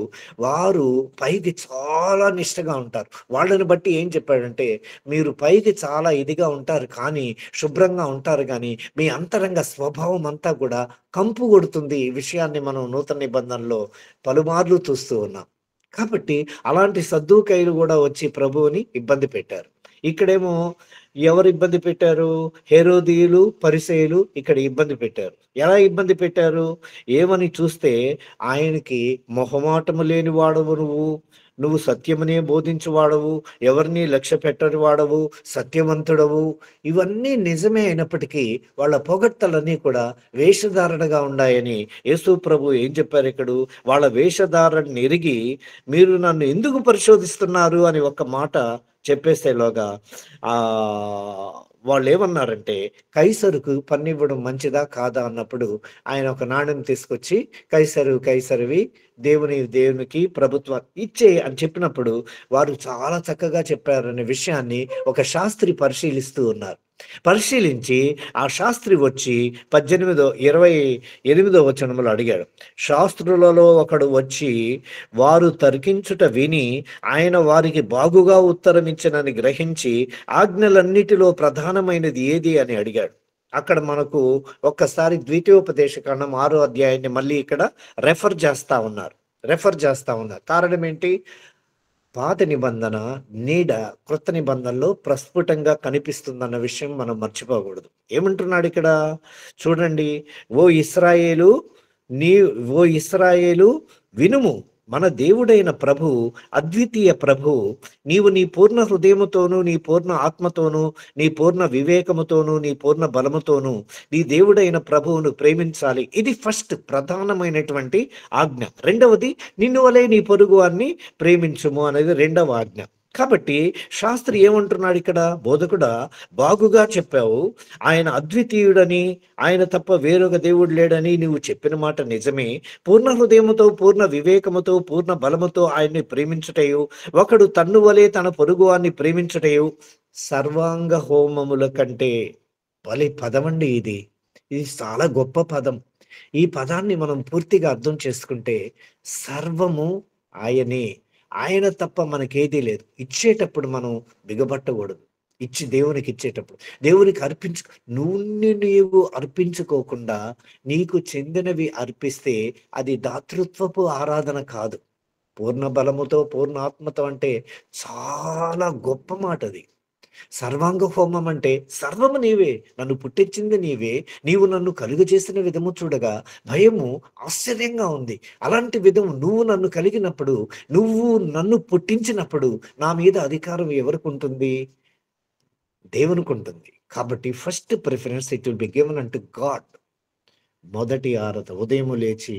వారు పైకి చాలా నిష్టగా ఉంటారు. వాళ్ళని బట్టి ఏం చెప్పాడంటే, మీరు పైకి చాలా ఇదిగా ఉంటారు కానీ శుభ్రంగా ఉంటారు కానీ మీ అంతరంగ స్వభావం అంతా కూడా కంపు కొడుతుంది. ఈ విషయాన్ని మనం నూతన నిబంధనలో పలుమార్లు చూస్తూ ఉన్నాం. కాబట్టి అలాంటి సద్దూకయ్యులు కూడా వచ్చి ప్రభువుని ఇబ్బంది పెట్టారు. ఇక్కడేమో ఎవరు ఇబ్బంది పెట్టారు? హేరోదీయులు, పరిసయ్యులు ఇక్కడ ఇబ్బంది పెట్టారు. ఎలా ఇబ్బంది పెట్టారు? ఏమని చూస్తే, ఆయనకి మొహమాటము లేని వాడవు నువ్వు సత్యమునే బోధించువాడవు, ఎవరిని లక్ష్య పెట్టని వాడవు, సత్యవంతుడవు. ఇవన్నీ నిజమే అయినప్పటికీ వాళ్ళ పొగడ్తలన్నీ కూడా వేషధారణగా ఉన్నాయని యేసు ప్రభు ఏం చెప్పారు ఇక్కడ? వాళ్ళ వేషధారణని ఎరిగి మీరు నన్ను ఎందుకు పరిశోధిస్తున్నారు అని ఒక మాట చెప్పేసేలోగా వాళ్ళు ఏమన్నారంటే, కైసరుకు పన్నివ్వడం మంచిదా కాదా అన్నప్పుడు ఆయన ఒక నాణ్యం తీసుకొచ్చి, కైసరువి, దేవునికి ప్రభుత్వం ఇచ్చే అని చెప్పినప్పుడు వారు చాలా చక్కగా చెప్పారనే విషయాన్ని ఒక శాస్త్రి పరిశీలిస్తూ ఉన్నారు. పరిశీలించి ఆ శాస్త్రి వచ్చి 28వ వచనంలో అడిగాడు. శాస్త్రులలో ఒకడు వచ్చి వారు తర్కించుట విని ఆయన వారికి బాగుగా ఉత్తరం ఇచ్చనని గ్రహించి ఆజ్ఞలన్నిటిలో ప్రధానమైనది ఏది అని అడిగాడు. అక్కడ మనకు ఒక్కసారి ద్వితీయోపదేశకాండం 6వ అధ్యాయాన్ని మళ్ళీ ఇక్కడ రెఫర్ చేస్తా ఉన్నారు. కారణం ఏంటి? పాత నిబంధన నీడ క్రొత్త నిబంధనలో ప్రస్ఫుటంగా కనిపిస్తుందన్న విషయం మనం మర్చిపోకూడదు. ఏమంటున్నాడు ఇక్కడ చూడండి, ఓ ఇస్రాయేలు వినుము, మన దేవుడైన ప్రభు, అద్వితీయ ప్రభు, నీవు నీ పూర్ణ హృదయముతోనూ, నీ పూర్ణ ఆత్మతోనూ, నీ పూర్ణ వివేకముతోనూ, నీ పూర్ణ బలముతోనూ నీ దేవుడైన ప్రభువును ప్రేమించాలి. ఇది ఫస్ట్ ప్రధానమైనటువంటి ఆజ్ఞ. రెండవది, నిన్ను వలె నీ పొరుగు వారిని ప్రేమించుము అనేది రెండవ ఆజ్ఞ. కాబట్టి శాస్త్రి ఏమంటున్నాడు ఇక్కడ? బోధకుడా, బాగుగా చెప్పావు. ఆయన అద్వితీయుడని, ఆయన తప్ప వేరొక దేవుడు లేడని నువ్వు చెప్పిన మాట నిజమే. పూర్ణ హృదయముతో, పూర్ణ వివేకముతో, పూర్ణ బలముతో ఆయన్ని ప్రేమించుటయు, ఒకడు తన్ను వలె తన పొరుగువాన్ని ప్రేమించుటయు సర్వాంగ హోమముల కంటే. భలే పదమండి ఇది. ఇది చాలా గొప్ప పదం. ఈ పదాన్ని మనం పూర్తిగా అర్థం చేసుకుంటే, సర్వము ఆయనే. ఆయన తప్ప మనకేదీ లేదు. ఇచ్చేటప్పుడు మనం బిగబట్టకూడదు. దేవునికి ఇచ్చేటప్పుడు, దేవునికి నీవు అర్పించుకోకుండా నీకు చెందినవి అర్పిస్తే అది దాతృత్వపు ఆరాధన కాదు. పూర్ణ బలముతో, పూర్ణ ఆత్మతో అంటే చాలా గొప్ప మాట అది. సర్వాంగ హోమం అంటే సర్వము నీవే, నన్ను పుట్టించింది నీవే, నీవు నన్ను కలుగ చేసిన విధము చూడగా భయము ఆశ్చర్యంగా ఉంది. అలాంటి విధము నువ్వు నన్ను కలిగినప్పుడు, నువ్వు నన్ను పుట్టించినప్పుడు నా మీద అధికారం ఎవరికి ఉంటుంది? దేవునికి ఉంటుంది. కాబట్టి first preference it will be given unto God. మొదటి ఆరాధన ఉదయం లేచి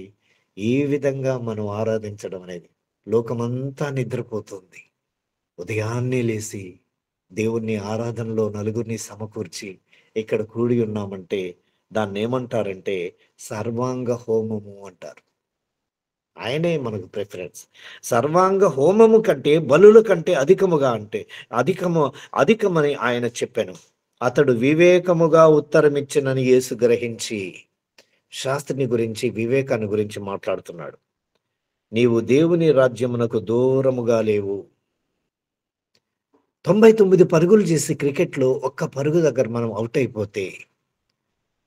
ఈ విధంగా మనం ఆరాధించడం అనేది. లోకమంతా నిద్రపోతుంది. ఉదయాన్నే లేసి దేవుణ్ణి ఆరాధనలో నలుగురిని సమకూర్చి ఇక్కడ కూడి ఉన్నామంటే దాన్ని ఏమంటారంటే సర్వాంగ హోమము అంటారు. ఆయనే మనకు ప్రిఫరెన్స్. సర్వాంగ హోమము కంటే, బలుల కంటే అధికముగా అంటే అధికమని ఆయన చెప్పాను. అతడు వివేకముగా ఉత్తరమిచ్చినని యేసు గ్రహించి, శాస్త్రిని గురించి, వివేకాన్ని గురించి మాట్లాడుతున్నాడు. నీవు దేవుని రాజ్యమునకు దూరముగా లేవు. 99 పరుగులు చేసి క్రికెట్లో ఒక్క పరుగు దగ్గర మనం అవుట్ అయిపోతే,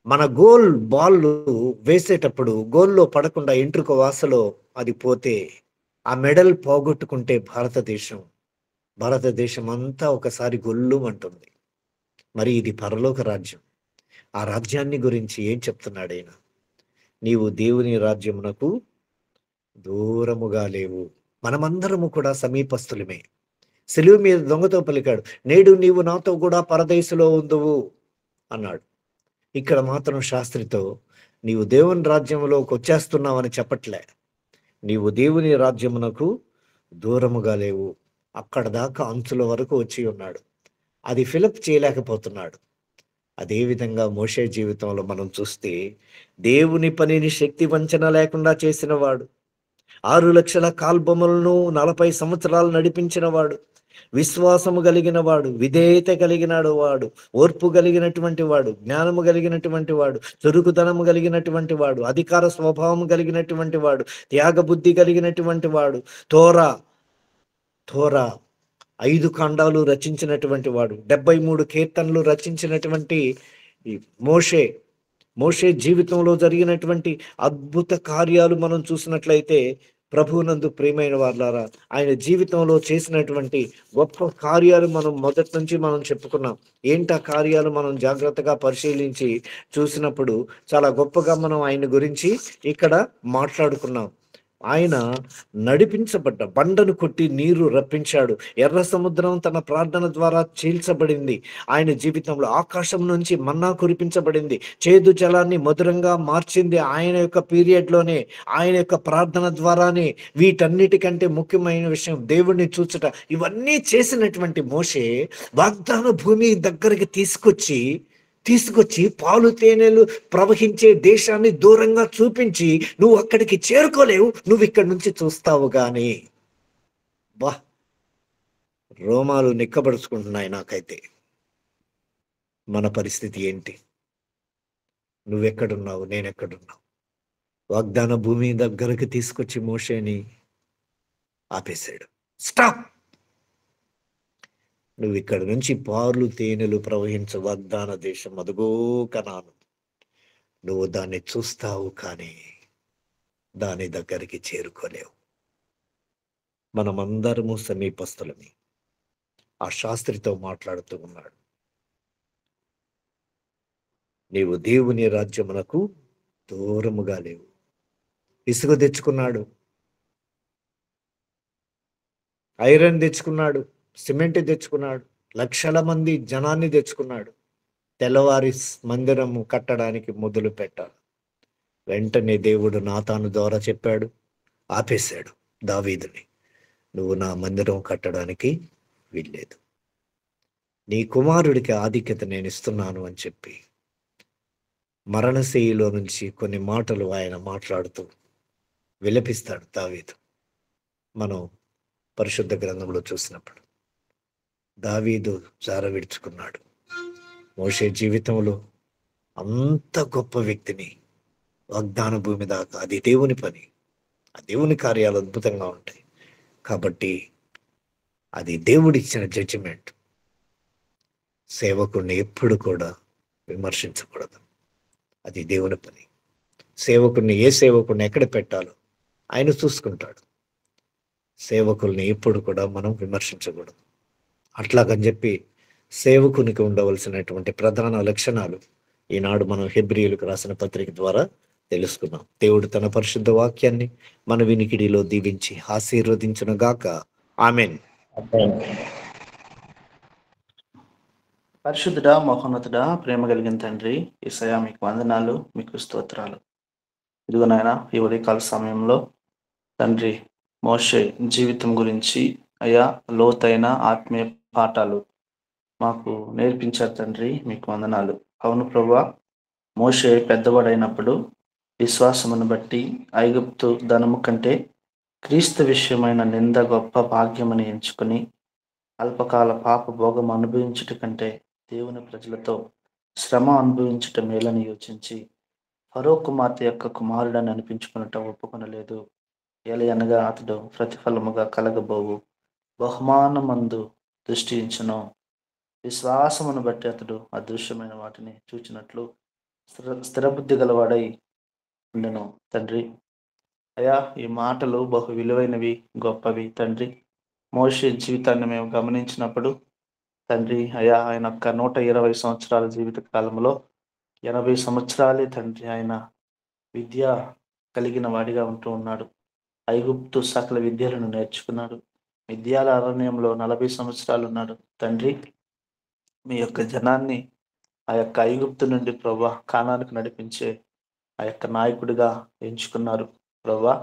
మన బాల్ వేసేటప్పుడు గోల్లో పడకుండా ఎంట్రుక వాసలో అది పోతే, ఆ మెడల్ పోగొట్టుకుంటే భారతదేశం అంతా ఒకసారి గొల్లుమంటుంది. మరి ఇది పరలోక రాజ్యం. ఆ రాజ్యాన్ని గురించి ఏం చెప్తున్నాడు ఆయన? నీవు దేవుని రాజ్యమునకు దూరముగా లేవు. మనమందరము కూడా సమీపస్తులమే. సిలువ మీద దొంగతో పలికాడు, నేడు నీవు నాతో కూడా పరదేశంలో ఉందువు అన్నాడు. ఇక్కడ మాత్రం శాస్త్రితో నీవు దేవుని రాజ్యంలోకి వచ్చేస్తున్నావని చెప్పట్లే. నీవు దేవుని రాజ్యమునకు దూరముగా లేవు. అక్కడ దాకా అంచుల వరకు వచ్చి ఉన్నాడు. అది ఫిలప్ చేయలేకపోతున్నాడు. అదేవిధంగా మోషే జీవితంలో మనం చూస్తే, దేవుని పనిని శక్తి వంచన లేకుండా చేసిన వాడు, 6 లక్షల కాల్బొమ్మలను 40 సంవత్సరాలు నడిపించిన వాడు, విశ్వాసము కలిగిన వాడు, విధేయత కలిగినాడు వాడు, ఓర్పు కలిగినటువంటి వాడు, జ్ఞానము కలిగినటువంటి వాడు, చురుకుదనము కలిగినటువంటి వాడు, అధికార స్వభావం కలిగినటువంటి వాడు, త్యాగ బుద్ధి కలిగినటువంటి వాడు, తోరా 5 ఖండాలు రచించినటువంటి వాడు, 73 కీర్తనలు రచించినటువంటి మోషే జీవితంలో జరిగినటువంటి అద్భుత కార్యాలు మనం చూసినట్లయితే, ప్రభువునందు ప్రియమైన వారులారా, ఆయన జీవితంలో చేసినటువంటి గొప్ప కార్యాలు మనం మొదటి నుంచి మనం చెప్పుకున్నాం. ఏంటా కార్యాలు మనం జాగ్రత్తగా పరిశీలించి చూసినప్పుడు చాలా గొప్పగా మనం ఆయన గురించి ఇక్కడ మాట్లాడుకున్నాం. ఆయన నడిపించబడ్డ బండను కొట్టి నీరు రప్పించాడు. ఎర్ర సముద్రం తన ప్రార్థన ద్వారా చీల్చబడింది. ఆయన జీవితంలో ఆకాశం నుంచి మన్నా కురిపించబడింది. చేదు జలాన్ని మధురంగా మార్చింది ఆయన యొక్క పీరియడ్లోనే, ఆయన యొక్క ప్రార్థన ద్వారానే. వీటన్నిటికంటే ముఖ్యమైన విషయం దేవుణ్ణి చూచుట. ఇవన్నీ చేసినటువంటి మోషే వాగ్దాన భూమి దగ్గరికి తీసుకొచ్చి పాలు తేనెలు ప్రవహించే దేశాన్ని దూరంగా చూపించి, నువ్వు అక్కడికి చేరుకోలేవు, నువ్వు ఇక్కడి నుంచి చూస్తావు గాని. రోమాలు నిక్కబడుచుకుంటున్నాయి నాకైతే. మన పరిస్థితి ఏంటి? నువ్వెక్కడున్నావు, నేనెక్కడున్నావు? వాగ్దాన భూమి దగ్గరకు తీసుకొచ్చి మోషేని ఆపేశాడు. స్టాప్, నువ్వు ఇక్కడి నుంచి పాలు తేనెలు ప్రవహించ వాగ్దాన దేశం అదుగో కనాను, నువ్వు దాన్ని చూస్తావు కానీ దాని దగ్గరికి చేరుకోలేవు. మనమందరము సమీపస్తులమి. ఆ శాస్త్రితో మాట్లాడుతూ ఉన్నాడు, నీవు దేవుని రాజ్యమునకు దూరముగా లేవు. ఇసుక తెచ్చుకున్నాడు, ఐరన్ తెచ్చుకున్నాడు, సిమెంట్ తెచ్చుకున్నాడు, లక్షల మంది జనాన్ని తెచ్చుకున్నాడు. తెల్లవారి మందిరము కట్టడానికి మొదలు పెట్టాడు. వెంటనే దేవుడు నాతాను ద్వారా చెప్పాడు, ఆపేశాడు దావీదుని, నువ్వు నా మందిరం కట్టడానికి వీల్లేదు. నీ కుమారుడికి ఆధిక్యత నేను ఇస్తున్నాను అని చెప్పి మరణశయ్యలో నుంచి కొన్ని మాటలు ఆయన మాట్లాడుతూ విలపిస్తాడు దావీదు. మనం పరిశుద్ధ గ్రంథంలో చూసినప్పుడు దావీదు జార విడుచుకున్నాడు. మోషే జీవితంలో అంత గొప్ప వ్యక్తిని వాగ్దాన భూమి దాకా, అది దేవుని పని, ఆ దేవుని కార్యాలు అద్భుతంగా ఉంటాయి కాబట్టి అది దేవుడిచ్చిన జడ్జిమెంట్. సేవకుడిని ఎప్పుడు కూడా విమర్శించకూడదు, అది దేవుని పని. సేవకుడిని ఏ సేవకుడిని ఎక్కడ పెట్టాలో ఆయన చూసుకుంటాడు. సేవకుల్ని ఎప్పుడు కూడా మనం విమర్శించకూడదు. అట్లాగని చెప్పి సేవకునికి ఉండవలసినటువంటి ప్రధాన లక్షణాలు ఈనాడు మనం హెబ్రీయులకు రాసిన పత్రిక ద్వారా తెలుసుకున్నాం. దేవుడు తన పరిశుద్ధ వాక్యాన్ని మన వినికిడిలో దీవించి ఆశీర్వదించును గాక. ఆమెన్. పరిశుద్ధుడా, మహోన్నతుడా, ప్రేమ కలిగిన తండ్రి యేసయ్యా, మీకు వందనాలు, మీకు స్తోత్రాలు. ఇదిగో నాయన, ఈ ఉదయకాల సమయంలో తండ్రి మోషే జీవితం గురించి అయ్యా లోతైన ఆత్మీయ పాఠాలు మాకు నేర్పించారు తండ్రి, మీకు వందనాలు. అవును ప్రభువా, మోషే పెద్దవాడైనప్పుడు విశ్వాసమును బట్టి ఐగుప్తు ధనము కంటే క్రీస్తు విషయమైన నింద గొప్ప భాగ్యమని ఎంచుకుని అల్పకాల పాప భోగం అనుభవించుట కంటే దేవుని ప్రజలతో శ్రమ అనుభవించుట మేలని యోచించి ఫరో కుమార్తె యొక్క కుమారుడని అనిపించుకున్నట ఒప్పుకొనలేదు. ఏలయనగా అతడు ప్రతిఫలముగా కలగబోవు బహుమానమందు దృష్టి ఉంచును. విశ్వాసమును బట్టి అతడు అదృశ్యమైన వాటిని చూచినట్లు స్థిరబుద్ధి గలవాడై ఉండెను. తండ్రి అయ్యా, ఈ మాటలు బహు విలువైనవి, గొప్పవి తండ్రి. మోషే జీవితాన్ని మేము గమనించినప్పుడు తండ్రి అయ్యా, ఆయన యొక్క 120 సంవత్సరాల జీవిత కాలంలో 80 సంవత్సరాలే తండ్రి ఆయన విద్య కలిగిన వాడిగా ఉంటూ ఉన్నాడు. ఐగుప్తు సకల విద్యలను నేర్చుకున్నాడు. విద్యాల అరణ్యంలో 40 సంవత్సరాలు ఉన్నాడు. తండ్రి, మీ యొక్క జనాన్ని ఆ యొక్క ఐగుప్తు నుండి ప్రభా కానానికి నడిపించే ఆ యొక్క నాయకుడిగా ఎంచుకున్నారు. ప్రభా,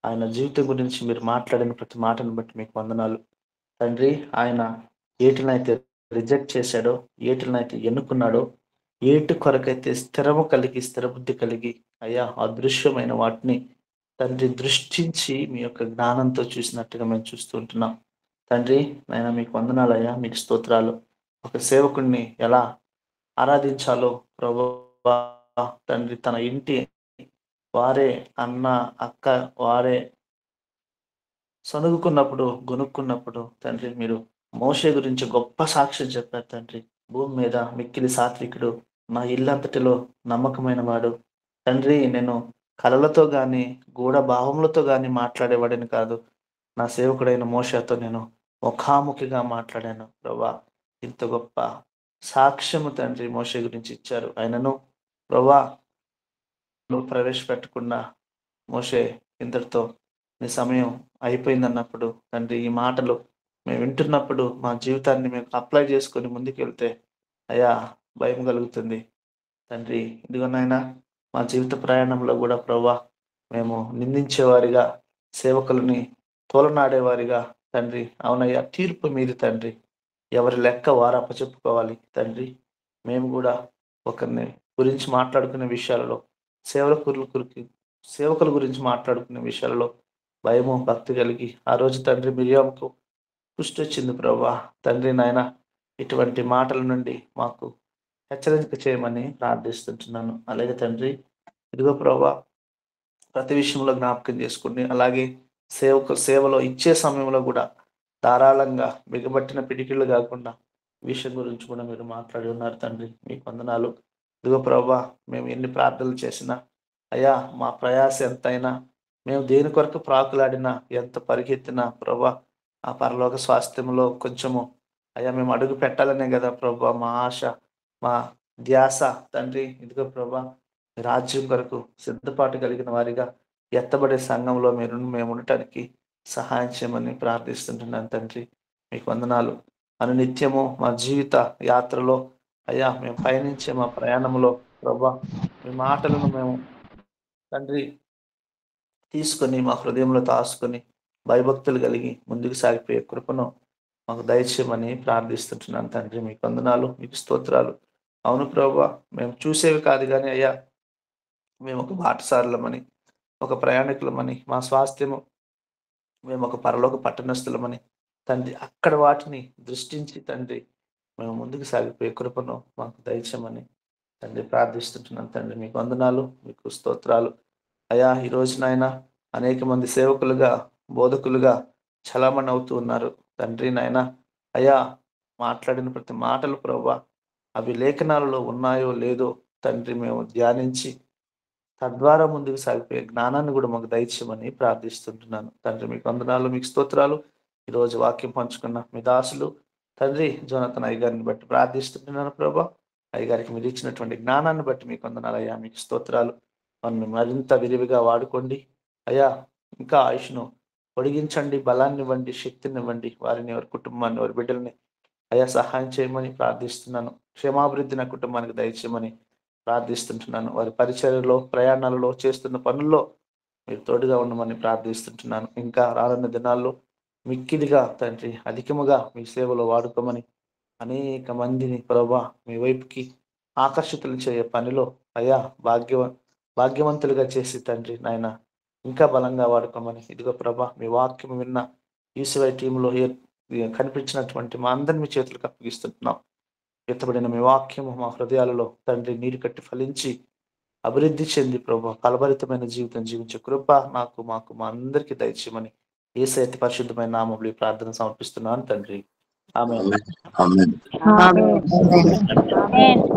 ఆయన జీవితం గురించి మీరు మాట్లాడిన ప్రతి మాటను బట్టి మీకు వందనాలు తండ్రి. ఆయన ఏటినైతే రిజెక్ట్ చేశాడో, ఏటినైతే ఎన్నుకున్నాడో, ఏటి కొరకైతే స్థిరము కలిగి స్థిరబుద్ధి కలిగి అయ్యా అదృశ్యమైన వాటిని తండ్రి దృష్టించి మీ యొక్క జ్ఞానంతో చూసినట్టుగా మేము చూస్తూ ఉంటున్నాం. తండ్రి నాయన, మీకు వందనాలు అయ్యా, మీకు స్తోత్రాలు. ఒక సేవకుడిని ఎలా ఆరాధించాలో ప్రభువా తండ్రి, తన ఇంటి వారే అన్న అక్క వారే సనుగుకున్నప్పుడు గొనుక్కున్నప్పుడు తండ్రి మీరు మోషే గురించి గొప్ప సాక్ష్యం చెప్పారు తండ్రి. భూమి మీద మిక్కిలి సాత్వికుడు, నా ఇల్లంతటిలో నమ్మకమైన వాడు తండ్రి. నేను కలలతో గాని గూఢ భావములతో గాని మాట్లాడేవాడిని కాదు. నా సేవకుడైన మోషేతో నేను ముఖాముఖిగా మాట్లాడాను ప్రభా. ఇంత గొప్ప సాక్ష్యము తండ్రి మోషే గురించి ఇచ్చారు. ఆయనను ప్రభా నువ్వు ప్రవేశపెట్టకుండా మోషే ఇంతటితో నీ సమయం అయిపోయిందన్నప్పుడు తండ్రి, ఈ మాటలు మేము వింటున్నప్పుడు మా జీవితాన్ని మేము అప్లై చేసుకొని ముందుకు వెళ్తే అయ్యా భయం కలుగుతుంది తండ్రి. ఇదిగోనైనా మా జీవిత ప్రయాణంలో కూడా ప్రభా మేము నిందించేవారిగా, సేవకులని తోలనాడేవారిగా తండ్రి, అవునయ్యా తీర్పు మీది తండ్రి. ఎవరి లెక్క వారు అప్పచెప్పుకోవాలి తండ్రి. మేము కూడా ఒకరిని గురించి మాట్లాడుకునే విషయాలలో, సేవకుల గురించి మాట్లాడుకునే విషయాలలో భయము భక్తి కలిగి ఆ రోజు తండ్రి మిరియాముకు పుష్టి వచ్చింది ప్రభా. తండ్రి నాయన, ఇటువంటి మాటల నుండి మాకు హెచ్చరిక చేయమని ప్రార్థిస్తుంటున్నాను. అలాగే తండ్రి ఇదిగో ప్రభా, ప్రతి విషయంలో జ్ఞాపకం చేసుకుని అలాగే సేవలో ఇచ్చే సమయంలో కూడా ధారాళంగా బిగబట్టిన పిడికిళ్ళు కాకుండా విషయం గురించి కూడా మీరు మాట్లాడి ఉన్నారు తండ్రి. మీకు వందనాలు. ఇదిగో ప్రభా, మేము ఎన్ని ప్రార్థనలు చేసినా అయ్యా మా ప్రయాస ఎంతైనా, మేము దేని కొరకు ప్రాకులాడినా, ఎంత పరిగెత్తినా ప్రభా ఆ పరలోక స్వాస్థ్యంలో కొంచెము అయ్యా మేము అడుగు పెట్టాలనే కదా ప్రభా మా ఆశ, మా ధ్యాస తండ్రి. ఇదిగో ప్రభా, రాజ్యం కొరకు సిద్ధపాటు కలిగిన వారిగా ఎత్తబడే సంఘంలో మేము ఉండటానికి సహాయం చేయమని ప్రార్థిస్తుంటున్నాను తండ్రి. మీకు వందనాలు. అనునిత్యము మా జీవిత యాత్రలో అయ్యా మేము పయనించే మా ప్రయాణంలో ప్రభా మీ మాటలను మేము తండ్రి తీసుకొని మా హృదయంలో తాసుకొని భయభక్తులు కలిగి ముందుకు సాగిపోయే కృపను మాకు దయచేయమని ప్రార్థిస్తుంటున్నాను తండ్రి. మీకు వందనాలు, మీకు స్తోత్రాలు. అవును ప్రభువా, మేము చూసేవి కాదు కానీ అయ్యా, మేము ఒక బాటసారులమని, ఒక ప్రయాణికులమని, మా స్వాస్థ్యము మేము ఒక పరలోక పట్టణస్థులమని తండ్రి, అక్కడ వాటిని దృష్టించి తండ్రి మేము ముందుకు సాగిపోయే కృపను మాకు దయచేయమని తండ్రి ప్రార్థిస్తుంటున్నాను తండ్రి. మీకు వందనాలు, మీకు స్తోత్రాలు. అయా, ఈ రోజునైనా అనేక మంది సేవకులుగా, బోధకులుగా చలామణి అవుతూ ఉన్నారు తండ్రి. నాయన అయా, మాట్లాడిన ప్రతి మాటలు ప్రభువా, అవి లేఖనాలలో ఉన్నాయో లేదో తండ్రి మేము ధ్యానించి తద్వారా ముందుకు సాగిపోయే జ్ఞానాన్ని కూడా మాకు దయచేయమని ప్రార్థిస్తుంటున్నాను తండ్రి. మీకు వందనాలు, మీకు స్తోత్రాలు. ఈరోజు వాక్యం పంచుకున్న మీ దాసులు తండ్రి జోనతన్ అయ్యగారిని బట్టి ప్రార్థిస్తుంటున్నాను ప్రభా. అయ్యగారికి మీరు ఇచ్చినటువంటి జ్ఞానాన్ని బట్టి మీకు వందనాలు అయ్యా, మీకు స్తోత్రాలు. మనల్ని మరింత విరివిగా వాడుకోండి అయ్యా. ఇంకా ఆయుష్ను పొడిగించండి, బలాన్ని ఇవ్వండి, శక్తిని ఇవ్వండి. వారిని, వారి కుటుంబాన్ని, వారి బిడ్డల్ని అయ్యా సహాయం చేయమని ప్రార్థిస్తున్నాను. క్షేమాభివృద్ధి నా కుటుంబానికి దయచేయమని ప్రార్థిస్తుంటున్నాను. వారి పరిచర్యలో, ప్రయాణాలలో, చేస్తున్న పనుల్లో మీరు తోడుగా ఉండమని ప్రార్థిస్తుంటున్నాను. ఇంకా రానున్న దినాల్లో మిక్కిలిగా తండ్రి అధికముగా మీ సేవలో వాడుకోమని అనేక మందిని ప్రభా మీ వైపుకి ఆకర్షితులు చేయే పనిలో అయ్యా భాగ్యవంతులుగా చేసి తండ్రి నాయన ఇంకా బలంగా వాడుకోమని. ఇదిగో ప్రభా, మీ వాక్యం విన్న ఈసీవై టీంలో కనిపించినటువంటి మా అందరిని మీ చేతులకు అప్పగిస్తుంటున్నాం. ఎత్తబడిన మీ వాక్యము మా హృదయాలలో తండ్రి నీరు కట్టి ఫలించి అభివృద్ధి చెంది ప్రభా ఫలభరితమైన జీవితం జీవించే కృప నాకు, మాకు, మా అందరికీ దయచేయమని యేసయ్య అతి పరిశుద్ధమైన నామములో ఈ ప్రార్థన సమర్పిస్తున్నాను తండ్రి. ఆమేన్. ఆమేన్. ఆమేన్.